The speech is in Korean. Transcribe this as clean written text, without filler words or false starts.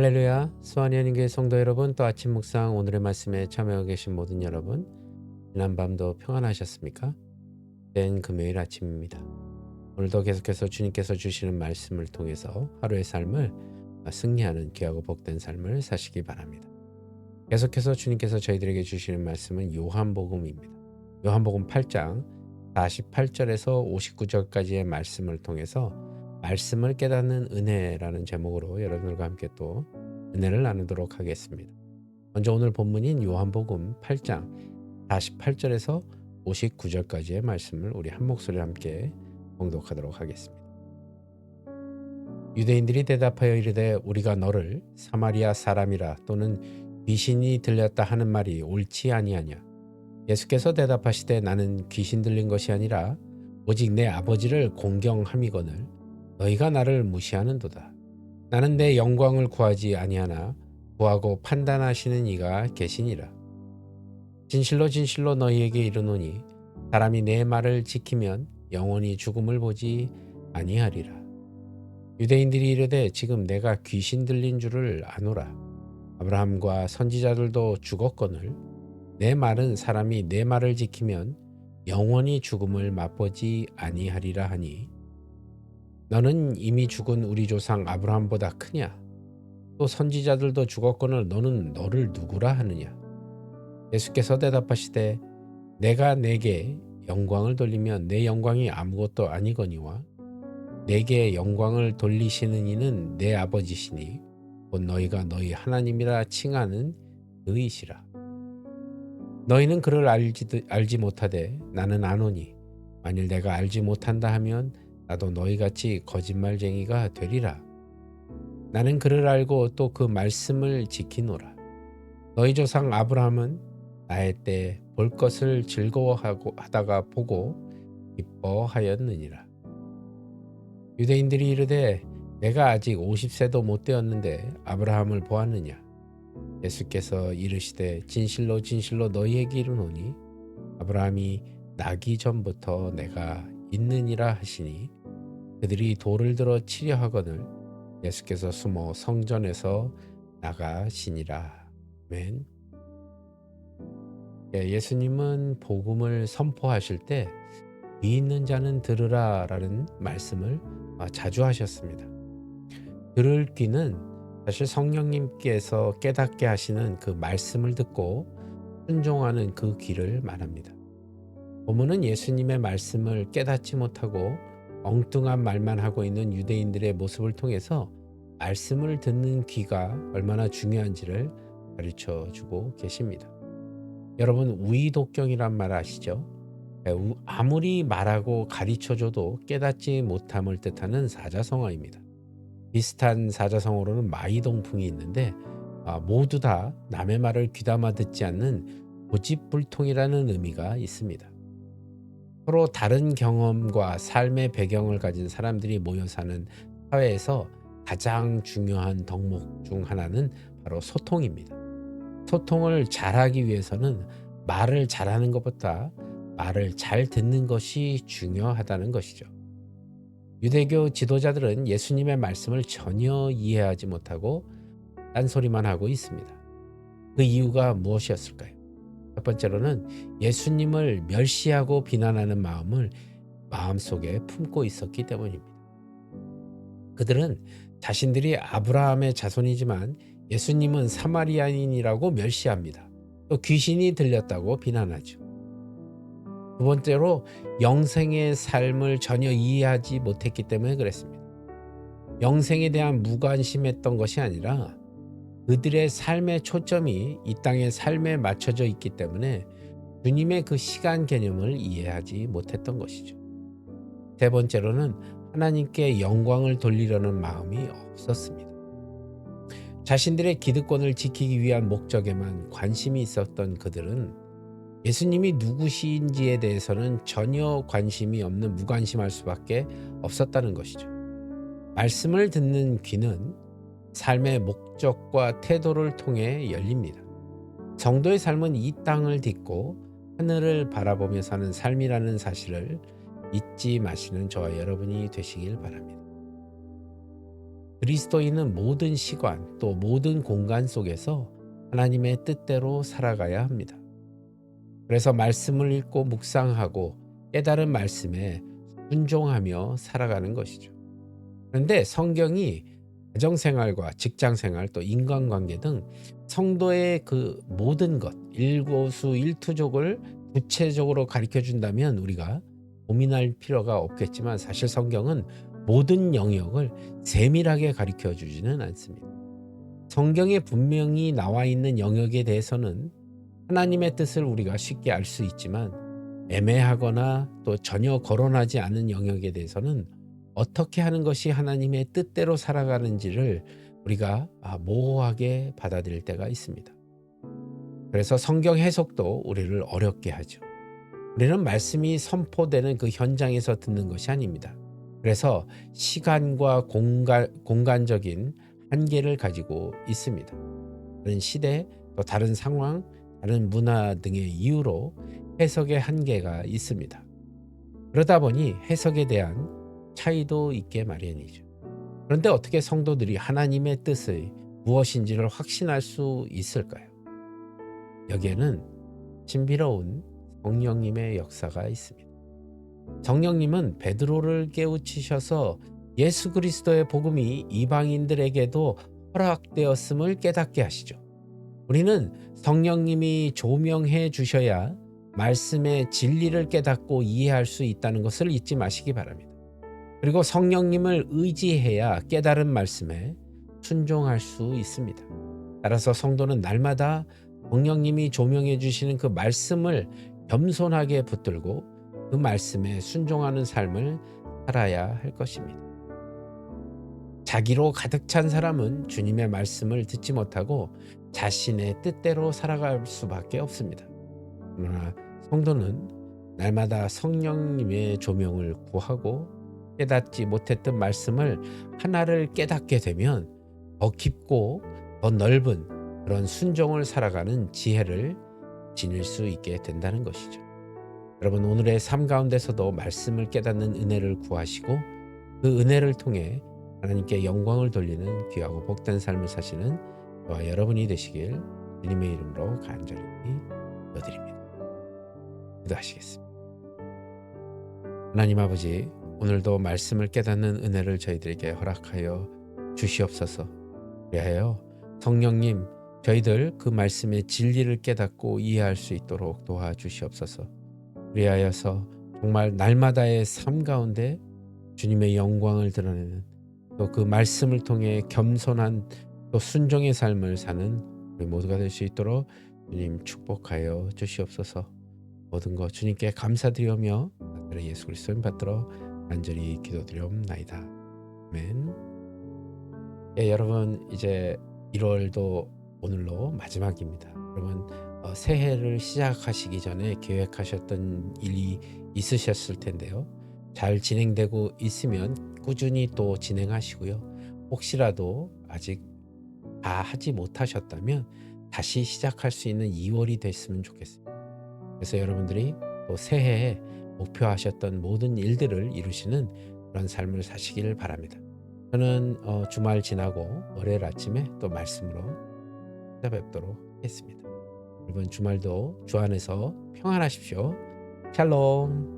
할렐루야, 수완이 하나님교회 성도 여러분, 또 아침 묵상 오늘의 말씀에 참여하고 계신 모든 여러분, 지난밤도 평안하셨습니까? 된 금요일 아침입니다. 오늘도 계속해서 주님께서 주시는 말씀을 통해서 하루의 삶을 승리하는 귀하고 복된 삶을 사시기 바랍니다. 계속해서 주님께서 저희들에게 주시는 말씀은 요한복음입니다. 요한복음 8장 48절에서 59절까지의 말씀을 통해서 말씀을 깨닫는 은혜라는 제목으로 여러분들과 함께 또 은혜를 나누도록 하겠습니다. 먼저 오늘 본문인 요한복음 8장 48절에서 59절까지의 말씀을 우리 한 목소리로 함께 봉독하도록 하겠습니다. 유대인들이 대답하여 이르되 우리가 너를 사마리아 사람이라 또는 귀신이 들렸다 하는 말이 옳지 아니하냐. 예수께서 대답하시되 나는 귀신 들린 것이 아니라 오직 내 아버지를 공경함이거늘 너희가 나를 무시하는도다. 나는 내 영광을 구하지 아니하나 구하고 판단하시는 이가 계시니라. 진실로 진실로 너희에게 이르노니 사람이 내 말을 지키면 영원히 죽음을 보지 아니하리라. 유대인들이 이르되 지금 내가 귀신 들린 줄을 아노라. 아브라함과 선지자들도 죽었거늘 내 말은 사람이 내 말을 지키면 영원히 죽음을 맛보지 아니하리라 하니 너는 이미 죽은 우리 조상 아브라함보다 크냐? 또 선지자들도 죽었거늘 너는 너를 누구라 하느냐? 예수께서 대답하시되 내가 내게 영광을 돌리면 내 영광이 아무것도 아니거니와 내게 영광을 돌리시는 이는 내 아버지시니 곧 너희가 너희 하나님이라 칭하는 그이시라. 너희는 그를 알지 못하되 나는 아노니 만일 내가 알지 못한다 하면 나도 너희같이 거짓말쟁이가 되리라. 나는 그를 알고 또 그 말씀을 지키노라. 너희 조상 아브라함은 나의 때 볼 것을 즐거워하고 하다가 보고 기뻐하였느니라. 유대인들이 이르되 내가 아직 50세도 못 되었는데 아브라함을 보았느냐. 예수께서 이르시되 진실로 진실로 너희에게 이르노니 아브라함이 나기 전부터 내가 있느니라 하시니 그들이 돌을 들어 치려 하거늘 예수께서 숨어 성전에서 나가시니라. 아멘. 예수님은 복음을 선포하실 때 귀 있는 자는 들으라 라는 말씀을 자주 하셨습니다. 들을 귀는 사실 성령님께서 깨닫게 하시는 그 말씀을 듣고 순종하는 그 귀를 말합니다. 본문은 예수님의 말씀을 깨닫지 못하고 엉뚱한 말만 하고 있는 유대인들의 모습을 통해서 말씀을 듣는 귀가 얼마나 중요한지를 가르쳐 주고 계십니다. 여러분 우이독경이란 말 아시죠? 아무리 말하고 가르쳐줘도 깨닫지 못함을 뜻하는 사자성어입니다. 비슷한 사자성어로는 마이동풍이 있는데 모두 다 남의 말을 귀담아 듣지 않는 고집불통이라는 의미가 있습니다. 서로 다른 경험과 삶의 배경을 가진 사람들이 모여 사는 사회에서 가장 중요한 덕목 중 하나는 바로 소통입니다. 소통을 잘하기 위해서는 말을 잘하는 것보다 말을 잘 듣는 것이 중요하다는 것이죠. 유대교 지도자들은 예수님의 말씀을 전혀 이해하지 못하고 딴소리만 하고 있습니다. 그 이유가 무엇이었을까요? 첫 번째로는 예수님을 멸시하고 비난하는 마음을 마음속에 품고 있었기 때문입니다. 그들은 자신들이 아브라함의 자손이지만 예수님은 사마리아인이라고 멸시합니다. 또 귀신이 들렸다고 비난하죠. 두 번째로 영생의 삶을 전혀 이해하지 못했기 때문에 그랬습니다. 영생에 대한 무관심했던 것이 아니라 그들의 삶의 초점이 이 땅의 삶에 맞춰져 있기 때문에 주님의 그 시간 개념을 이해하지 못했던 것이죠. 세 번째로는 하나님께 영광을 돌리려는 마음이 없었습니다. 자신들의 기득권을 지키기 위한 목적에만 관심이 있었던 그들은 예수님이 누구신지에 대해서는 전혀 관심이 없는 무관심할 수밖에 없었다는 것이죠. 말씀을 듣는 귀는 삶의 목적과 태도를 통해 열립니다. 성도의 삶은 이 땅을 딛고 하늘을 바라보며 사는 삶이라는 사실을 잊지 마시는 저와 여러분이 되시길 바랍니다. 그리스도인은 모든 시간 또 모든 공간 속에서 하나님의 뜻대로 살아가야 합니다. 그래서 말씀을 읽고 묵상하고 깨달은 말씀에 순종하며 살아가는 것이죠. 그런데 성경이 가정생활과 직장생활 또 인간관계 등 성도의 그 모든 것 일거수일투족을 구체적으로 가르쳐 준다면 우리가 고민할 필요가 없겠지만 사실 성경은 모든 영역을 세밀하게 가르쳐 주지는 않습니다. 성경에 분명히 나와 있는 영역에 대해서는 하나님의 뜻을 우리가 쉽게 알 수 있지만 애매하거나 또 전혀 거론하지 않은 영역에 대해서는 어떻게 하는 것이 하나님의 뜻대로 살아가는지를 우리가 모호하게 받아들일 때가 있습니다. 그래서 성경 해석도 우리를 어렵게 하죠. 우리는 말씀이 선포되는 그 현장에서 듣는 것이 아닙니다. 그래서 시간과 공간적인 한계를 가지고 있습니다. 다른 시대, 또 다른 상황, 다른 문화 등의 이유로 해석의 한계가 있습니다. 그러다 보니 해석에 대한 차이도 있게 마련이죠. 그런데 어떻게 성도들이 하나님의 뜻이 무엇인지를 확신할 수 있을까요? 여기에는 신비로운 성령님의 역사가 있습니다. 성령님은 베드로를 깨우치셔서 예수 그리스도의 복음이 이방인들에게도 허락되었음을 깨닫게 하시죠. 우리는 성령님이 조명해 주셔야 말씀의 진리를 깨닫고 이해할 수 있다는 것을 잊지 마시기 바랍니다. 그리고 성령님을 의지해야 깨달은 말씀에 순종할 수 있습니다. 따라서 성도는 날마다 성령님이 조명해 주시는 그 말씀을 겸손하게 붙들고 그 말씀에 순종하는 삶을 살아야 할 것입니다. 자기로 가득 찬 사람은 주님의 말씀을 듣지 못하고 자신의 뜻대로 살아갈 수밖에 없습니다. 그러나 성도는 날마다 성령님의 조명을 구하고 깨닫지 못했던 말씀을 하나를 깨닫게 되면 더 깊고 더 넓은 그런 순종을 살아가는 지혜를 지닐 수 있게 된다는 것이죠. 여러분, 오늘의 삶 가운데서도 말씀을 깨닫는 은혜를 구하시고 그 은혜를 통해 하나님께 영광을 돌리는 귀하고 복된 삶을 사시는 저와 여러분이 되시길 주님의 이름으로 간절히 기도드립니다. 기도하시겠습니다. 하나님 아버지, 오늘도 말씀을 깨닫는 은혜를 저희들에게 허락하여 주시옵소서. 그리하여 성령님, 저희들 그 말씀의 진리를 깨닫고 이해할 수 있도록 도와주시옵소서. 그리하여서 정말 날마다의 삶 가운데 주님의 영광을 드러내는 또 그 말씀을 통해 겸손한 또 순종의 삶을 사는 우리 모두가 될 수 있도록 주님 축복하여 주시옵소서. 모든 것 주님께 감사드리며 나사렛 예수 그리스도 이름 받들어 간절히 기도드리옵나이다. 아멘. 여러분, 이제 1월도 오늘로 마지막입니다. 여러분, 새해를 시작하시기 전에 계획하셨던 일이 있으셨을 텐데요. 잘 진행되고 있으면 꾸준히 또 진행하시고요. 혹시라도 아직 다 하지 못하셨다면 다시 시작할 수 있는 2월이 됐으면 좋겠습니다. 그래서 여러분들이 또 새해에 목표하셨던 모든 일들을 이루시는 그런 삶을 사시기를 바랍니다. 저는 주말 지나고 월요일 아침에 또 말씀으로 찾아뵙도록 하겠습니다. 여러분, 주말도 주 안에서 평안하십시오. 샬롬.